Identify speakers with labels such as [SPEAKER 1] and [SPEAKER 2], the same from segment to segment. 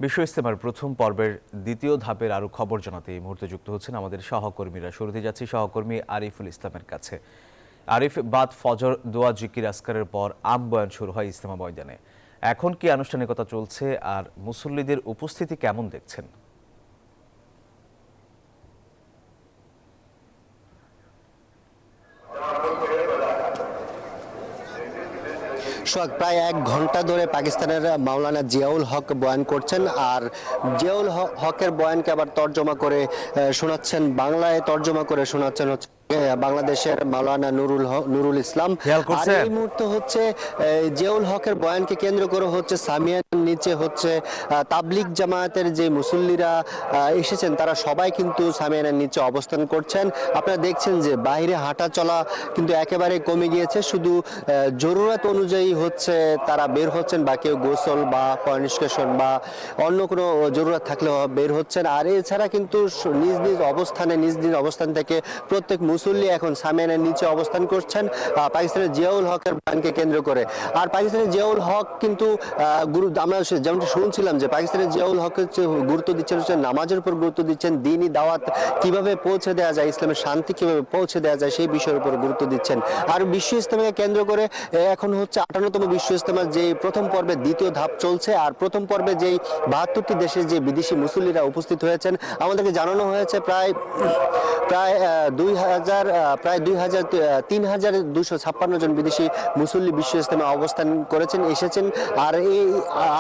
[SPEAKER 1] বিশ্ব ইজতেমার প্রথম পর্বের দ্বিতীয় ধাপের আরও খবর জানাতে এই মুহূর্তে যুক্ত হচ্ছেন আমাদের সহকর্মীরা। শুরুতে যাচ্ছি সহকর্মী আরিফুল ইসলামের কাছে। আরিফ, বাদ ফজর দোয়া জিকির আসকারের পর আম বয়ান শুরু হয় ইজতেমা ময়দানে। এখন কি আনুষ্ঠানিকতা চলছে আর মুসল্লিদের উপস্থিতি কেমন দেখছেন?
[SPEAKER 2] প্রায় 1 ঘন্টা ধরে পাকিস্তানের মাওলানা জিয়াউল হক বয়ান করছেন, আর জিয়াউল হকের বয়ানকে আবার তর্জমা করে শোনাচ্ছেন, বাংলায় তর্জমা করে শোনাচ্ছেন হচ্ছে বাংলাদেশের মাওলানা নুরুল ইসলাম। আর এই মুহূর্তে হচ্ছে জিয়াউল হকের বয়ানকে কেন্দ্র করে হচ্ছে সামিয়ানের নিচে হচ্ছে তাবলিগ জামায়াতের যে মুসল্লিরা এসেছেন তারা সবাই কিন্তু সামিয়ানের নিচে অবস্থান করছেন। আপনারা দেখছেন যে বাইরে হাঁটা চলা কিন্তু একেবারে কমে গিয়েছে, শুধু জরুরত অনুযায়ী হচ্ছে তারা বের হচ্ছেন, বা কেউ গোসল বা পয়নিষ্কাশন বা অন্য কোনো জরুরত থাকলে বের হচ্ছেন। আর এছাড়া কিন্তু নিজ নিজ অবস্থান থেকে প্রত্যেক মুসল্লি এখন সামিয়ানের নিচে অবস্থান করছেন পাকিস্তানের জিয়াউল হকের বয়ানকে কেন্দ্র করে। আর পাকিস্তানের জিয়াউল হক কিন্তু আমরা যেমনটি শুনছিলাম যে পাকিস্তানের জিয়াউল হক হচ্ছে গুরুত্ব দিচ্ছেন হচ্ছে নামাজের উপর গুরুত্ব দিচ্ছেন, দ্বীনি দাওয়াত কিভাবে পৌঁছে দেওয়া যায়, ইসলামের শান্তি কিভাবে পৌঁছে দেওয়া যায় সেই বিষয়ের উপর গুরুত্ব দিচ্ছেন। আর বিশ্ব ইজতেমাকে কেন্দ্র করে এখন হচ্ছে 58তম বিশ্ব ইজতেমার যে প্রথম পর্বের দ্বিতীয় ধাপ চলছে। আর প্রথম পর্বে যেই 72টি দেশের যে বিদেশি মুসল্লিরা উপস্থিত হয়েছেন, আমাদেরকে জানানো হয়েছে প্রায় 3256 জন বিদেশি মুসল্লি বিশ্ব ইজতেমায় অবস্থান করেছেন, এসেছেন। আর এই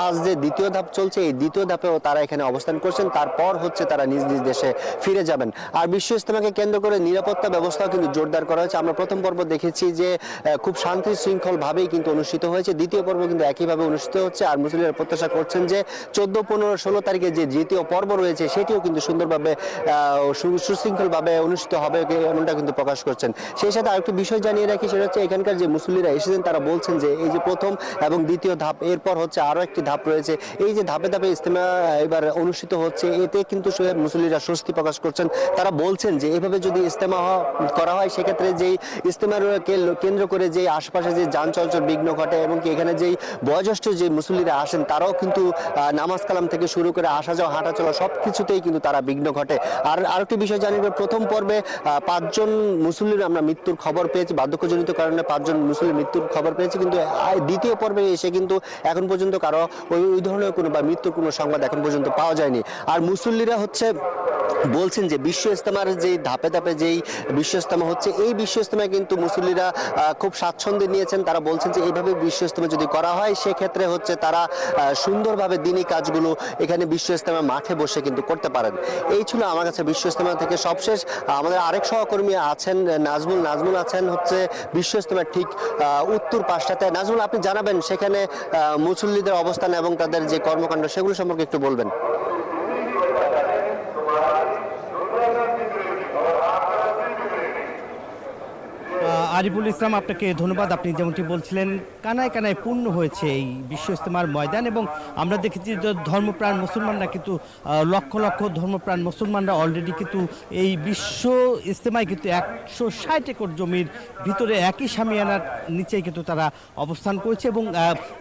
[SPEAKER 2] আজ যে দ্বিতীয় ধাপ চলছে, এই দ্বিতীয় ধাপেও তারা এখানে অবস্থান করছেন, তারপর হচ্ছে তারা নিজ নিজ দেশে ফিরে যাবেন। আর বিশ্ব ইজতেমাকে কেন্দ্র করে নিরাপত্তা ব্যবস্থাও কিন্তু জোরদার করা হয়েছে। আমরা প্রথম পর্ব দেখেছি যে খুব শান্তি শৃঙ্খল ভাবেই কিন্তু অনুষ্ঠিত হয়েছে, দ্বিতীয় পর্ব কিন্তু একইভাবে অনুষ্ঠিত হচ্ছে। আর মুসল্লিরা প্রত্যাশা করছেন যে 14, 15, 16 তারিখে যে দ্বিতীয় পর্ব রয়েছে সেটিও কিন্তু সুন্দরভাবে সুশৃঙ্খলভাবে অনুষ্ঠিত হবে, এমনটা কিন্তু প্রকাশ করছেন। সেই সাথে আরেকটি বিষয় জানিয়ে রাখি, সেটা হচ্ছে এখানকার যে মুসল্লিরা এসেছেন তারা বলছেন যে এই যে প্রথম এবং দ্বিতীয় ধাপ, এরপর হচ্ছে আরো একটি ধাপ রয়েছে। এই যে ধাপে ধাপে ইজতেমা এবার অনুষ্ঠিত হচ্ছে, এতে কিন্তু মুসল্লিরা স্বস্তি প্রকাশ করছেন। তারা বলছেন যে এভাবে যদি ইজতেমা করা হয় সেক্ষেত্রে যেই ইজতেমার কেন্দ্র করে যে আশপাশে যে যান চলাচল বিঘ্ন ঘটে, এবং কি এখানে যেই বয়োজ্যেষ্ঠ যে মুসল্লিরা আসেন তারাও কিন্তু নামাজ কালাম থেকে শুরু করে আসা যাওয়া হাঁটা চলা সবকিছুতেই কিন্তু তারা বিঘ্ন ঘটে। আর আরেকটি বিষয় জানিয়ে প্রথম পর্বে 5 জন মুসল্লির আমরা মৃত্যুর খবর পেয়েছি, বার্ধক্যজনিত কারণে 5 জন মুসল্লির মৃত্যুর খবর পেয়েছি, কিন্তু দ্বিতীয় পর্বে এসে কিন্তু এখন পর্যন্ত কারো ওই ধরনের কোনো বা মৃত্যুর কোনো সংবাদ এখন পর্যন্ত পাওয়া যায়নি। আর মুসল্লিরা হচ্ছে বলছেন যে বিশ্ব ইজতেমার যে ধাপে ধাপে যেই বিশ্ব ইজতেমা হচ্ছে, এই বিশ্ব ইজতেমায় কিন্তু মুসল্লিরা খুব স্বাচ্ছন্দ্য নিয়েছেন। তারা বলছেন যে এইভাবে বিশ্ব ইজতেমা যদি করা হয় সেক্ষেত্রে হচ্ছে তারা সুন্দরভাবে দিনই কাজগুলো এখানে বিশ্ব ইজতেমা মাঠে বসে কিন্তু করতে পারেন। এই ছিল আমার কাছে বিশ্ব ইজতেমা থেকে সবশেষ। আমাদের আরেক সহকর্মী আছেন নাজমুল আছেন হচ্ছে বিশ্ব ইজতেমার ঠিক উত্তর পাশটাতে। নাজমুল, আপনি জানাবেন সেখানে মুসল্লিদের অবস্থান এবং তাদের যে কর্মকাণ্ড সেগুলো সম্পর্কে একটু বলবেন।
[SPEAKER 3] আরিফুল ইসলাম, আপনাকে ধন্যবাদ। আপনি যেমনটি বলছিলেন, কানায় কানায় পূর্ণ হয়েছে এই বিশ্ব ইজতেমার ময়দান, এবং আমরা দেখেছি যে ধর্মপ্রাণ মুসলমানরা কিন্তু লক্ষ লক্ষ ধর্মপ্রাণ মুসলমানরা অলরেডি কিন্তু এই বিশ্ব ইজতেমায় কিন্তু 160 একর জমির ভিতরে একই শামিয়ানার নিচেই কিন্তু তারা অবস্থান করেছে এবং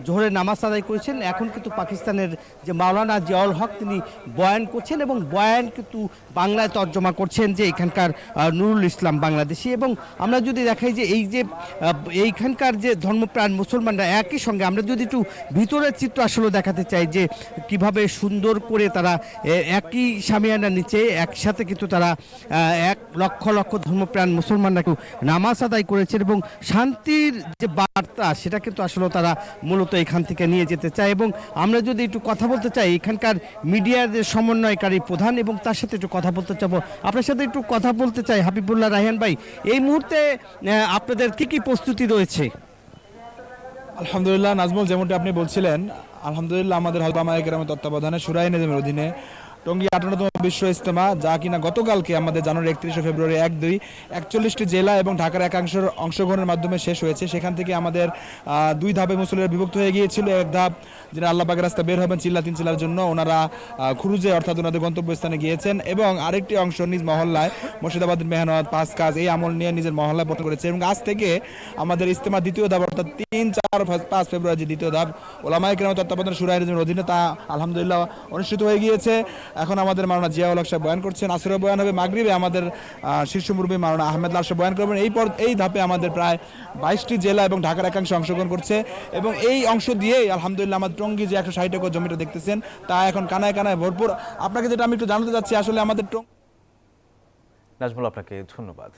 [SPEAKER 3] জোহরের নামাজ আদায় করেছেন। এখন কিন্তু পাকিস্তানের যে মাওলানা জিয়াউল হক তিনি বয়ান করছেন, এবং বয়ান কিন্তু বাংলায় তর্জমা করছেন যে এখানকার নুরুল ইসলাম বাংলাদেশি। এবং আমরা যদি দেখাই যে এই যে এইখানকার যে ধর্মপ্রাণ মুসলমানরা একই সঙ্গে, আমরা যদি একটু ভিতরের চিত্র আসলে দেখাতে চাই যে কিভাবে সুন্দর করে তারা একই শামিয়ানার নিচে একসাথে কিন্তু তারা 1 লক্ষ লক্ষ ধর্মপ্রাণ মুসলমানরা নামাজ আদায় করেছেন, এবং শান্তির যে বার্তা সেটা কিন্তু আসলে তারা মূলত এখান থেকে নিয়ে যেতে চায়। এবং আমরা যদি একটু কথা বলতে চাই এখানকার মিডিয়ার যে সমন্বয়কারী প্রধান, এবং তার সাথে একটু কথা বলতে চাবো, আপনার সাথে একটু কথা বলতে চাই হাবিবুল্লাহ রায়হান ভাই, এই মুহূর্তে আপনাদের কি প্রস্তুতি রয়েছে?
[SPEAKER 4] আলহামদুলিল্লাহ নাজমুল, যেমনটি আপনি বলছিলেন, আলহামদুলিল্লাহ আমাদের হযরত উলামায়ে কেরামের তত্ত্বাবধানে শুরায়ে নেজামের অধীনে টঙ্গী 58তম বিশ্ব ইজতেমা, যা কিনা গতকালকে আমাদের জানুয়ারি 31শে ফেব্রুয়ারি 41টি জেলা এবং ঢাকার একাংশের অংশগ্রহণের মাধ্যমে শেষ হয়েছে। সেখান থেকে আমাদের 2 ধাপে মুসল্লিরা বিভক্ত হয়ে গিয়েছিল। এক ধাপ যারা আল্লাহ পাকের রাস্তা বের হবেন চিল্লা 3 চিল্লার জন্য, ওনারা খুরুজে অর্থাৎ ওনাদের গন্তব্যস্থানে গিয়েছেন, এবং আরেকটি অংশ নিজ মহল্লায় মুর্শিদাবাদের মেহনত 5 কাজ এই আমল নিয়ে নিজের মহল্লায় পঠন করেছে। এবং আজ থেকে আমাদের ইজতেমা দ্বিতীয় ধাপ অর্থাৎ 3, 4, 5 ফেব্রুয়ারি যে দ্বিতীয় ধাপ ওলামায়ে কেরাম তত্ত্বাবধানে শুরা এর অধীনে তা আলহামদুলিল্লাহ অনুষ্ঠিত হয়ে গিয়েছে। এখন আমাদের মাওলানা জিয়াউল হক সাহেব বয়ান করছেন, আসরে বয়ান হবে, মাগরিবে আমাদের শীর্ষ মুরব্বী মাওলানা আহমেদ লাল সাহেব বয়ান করবেন। এই ধাপে আমাদের প্রায় 22টি জেলা এবং ঢাকার একাংশ অংশগ্রহণ করছে, এবং এই অংশ দিয়েই আলহামদুলিল্লাহ আমাদের টঙ্গী যে 160 একর জমিটা দেখতেছেন তা এখন কানায় কানায় ভরপুর। আপনাকে যেটা আমি একটু জানাতে চাচ্ছি, আসলে আমাদের
[SPEAKER 1] নাজমুল, আপনাকে ধন্যবাদ।